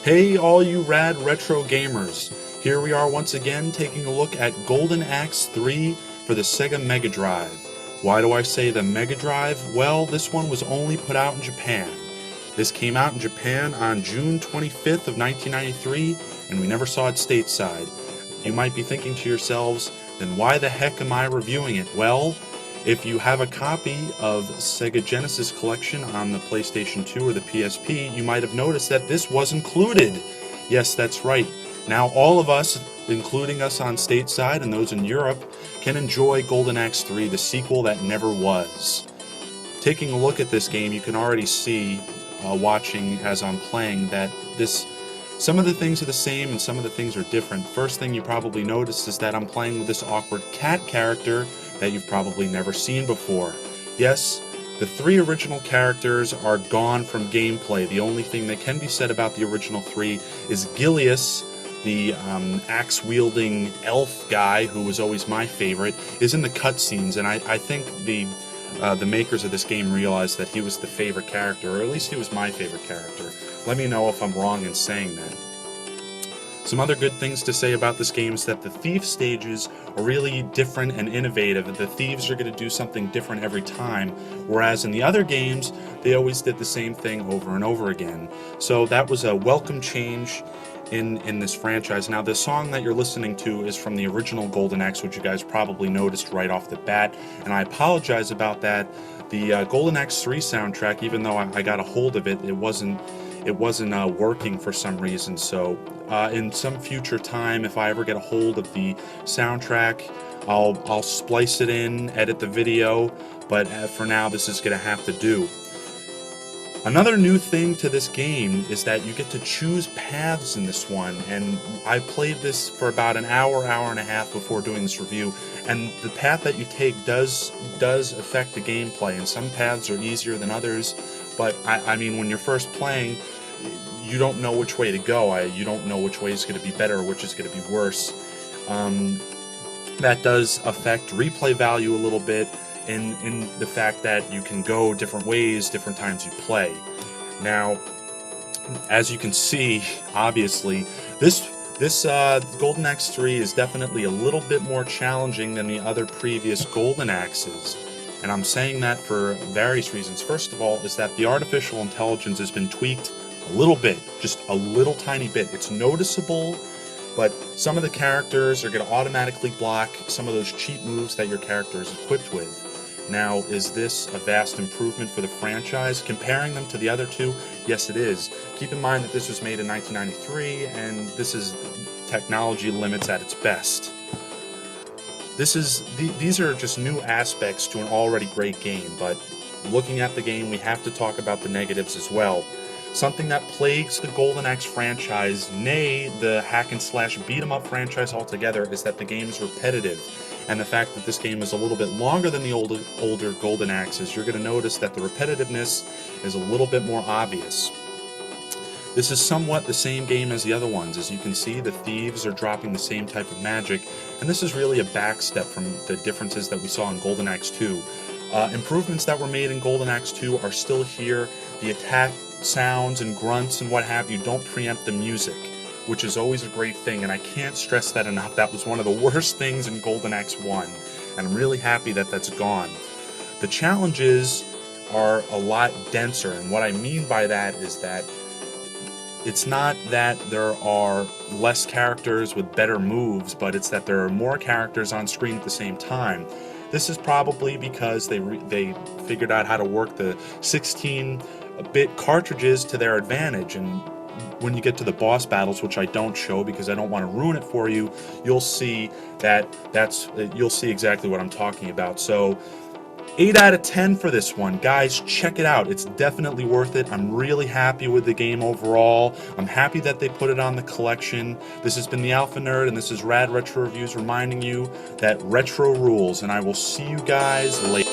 Hey all you rad retro gamers, here we are once again taking a look at Golden Axe 3 for the Sega Mega Drive. Why do I say the Mega Drive? Well, this one was only put out in Japan. This came out in Japan on June 25th of 1993, and we never saw it stateside. You might be thinking to yourselves, then why the heck am I reviewing it? Well, if you have a copy of Sega Genesis Collection on the PlayStation 2 or the PSP, you might have noticed that this was included. Yes, that's right. Now all of us, including us on stateside and those in Europe, can enjoy Golden Axe 3, the sequel that never was. Taking a look at this game, you can already see, watching as I'm playing, that some of the things are the same and some of the things are different. First thing you probably noticed is that I'm playing with this awkward cat character that you've probably never seen before. Yes, the three original characters are gone from gameplay. The only thing that can be said about the original three is Gilius, the axe-wielding elf guy, who was always my favorite, is in the cutscenes, and I think the makers of this game realized that he was the favorite character, or at least he was my favorite character. Let me know if I'm wrong in saying that. Some other good things to say about this game is that the thief stages are really different and innovative. The thieves are going to do something different every time, whereas in the other games, they always did the same thing over and over again. So that was a welcome change in this franchise. Now, the song that you're listening to is from the original Golden Axe, which you guys probably noticed right off the bat, and I apologize about that. The Golden Axe 3 soundtrack, even though I got a hold of it, it wasn't working for some reason. So in some future time, if I ever get a hold of the soundtrack, I'll splice it in, edit the video, but for now this is going to have to do. Another new thing to this game is that you get to choose paths in this one, and I played this for about an hour and a half before doing this review, and the path that you take does affect the gameplay, and some paths are easier than others, but I mean, when you're first playing, you don't know which way to go. You don't know which way is going to be better or which is going to be worse. That does affect replay value a little bit, in the fact that you can go different ways different times you play. Now, as you can see, obviously, this Golden Axe 3 is definitely a little bit more challenging than the other previous Golden Axes. And I'm saying that for various reasons. First of all, is that the artificial intelligence has been tweaked a little bit, just a little tiny bit. It's noticeable, but some of the characters are going to automatically block some of those cheap moves that your character is equipped with. Now, is this a vast improvement for the franchise? Comparing them to the other two, yes it is. Keep in mind that this was made in 1993, and this is technology limits at its best. These are just new aspects to an already great game, but looking at the game, we have to talk about the negatives as well. Something that plagues the Golden Axe franchise, nay, the hack-and-slash beat-em-up franchise altogether, is that the game is repetitive. And the fact that this game is a little bit longer than the older Golden Axes, you're going to notice that the repetitiveness is a little bit more obvious. This is somewhat the same game as the other ones. As you can see, the thieves are dropping the same type of magic, and this is really a backstep from the differences that we saw in Golden Axe 2. Improvements that were made in Golden Axe 2 are still here. The attack sounds and grunts and what have you don't preempt the music, which is always a great thing, and I can't stress that enough. That was one of the worst things in Golden Axe 1, and I'm really happy that that's gone. The challenges are a lot denser, and what I mean by that is that it's not that there are less characters with better moves, but it's that there are more characters on screen at the same time. This is probably because they figured out how to work the 16-bit cartridges to their advantage, and when you get to the boss battles, which I don't show because I don't want to ruin it for you, you'll see you'll see exactly what I'm talking about. So 8 out of 10 for this one. Guys, check it out. It's definitely worth it. I'm really happy with the game overall. I'm happy that they put it on the collection. This has been the Alpha Nerd, and this is Rad Retro Reviews reminding you that retro rules, and I will see you guys later.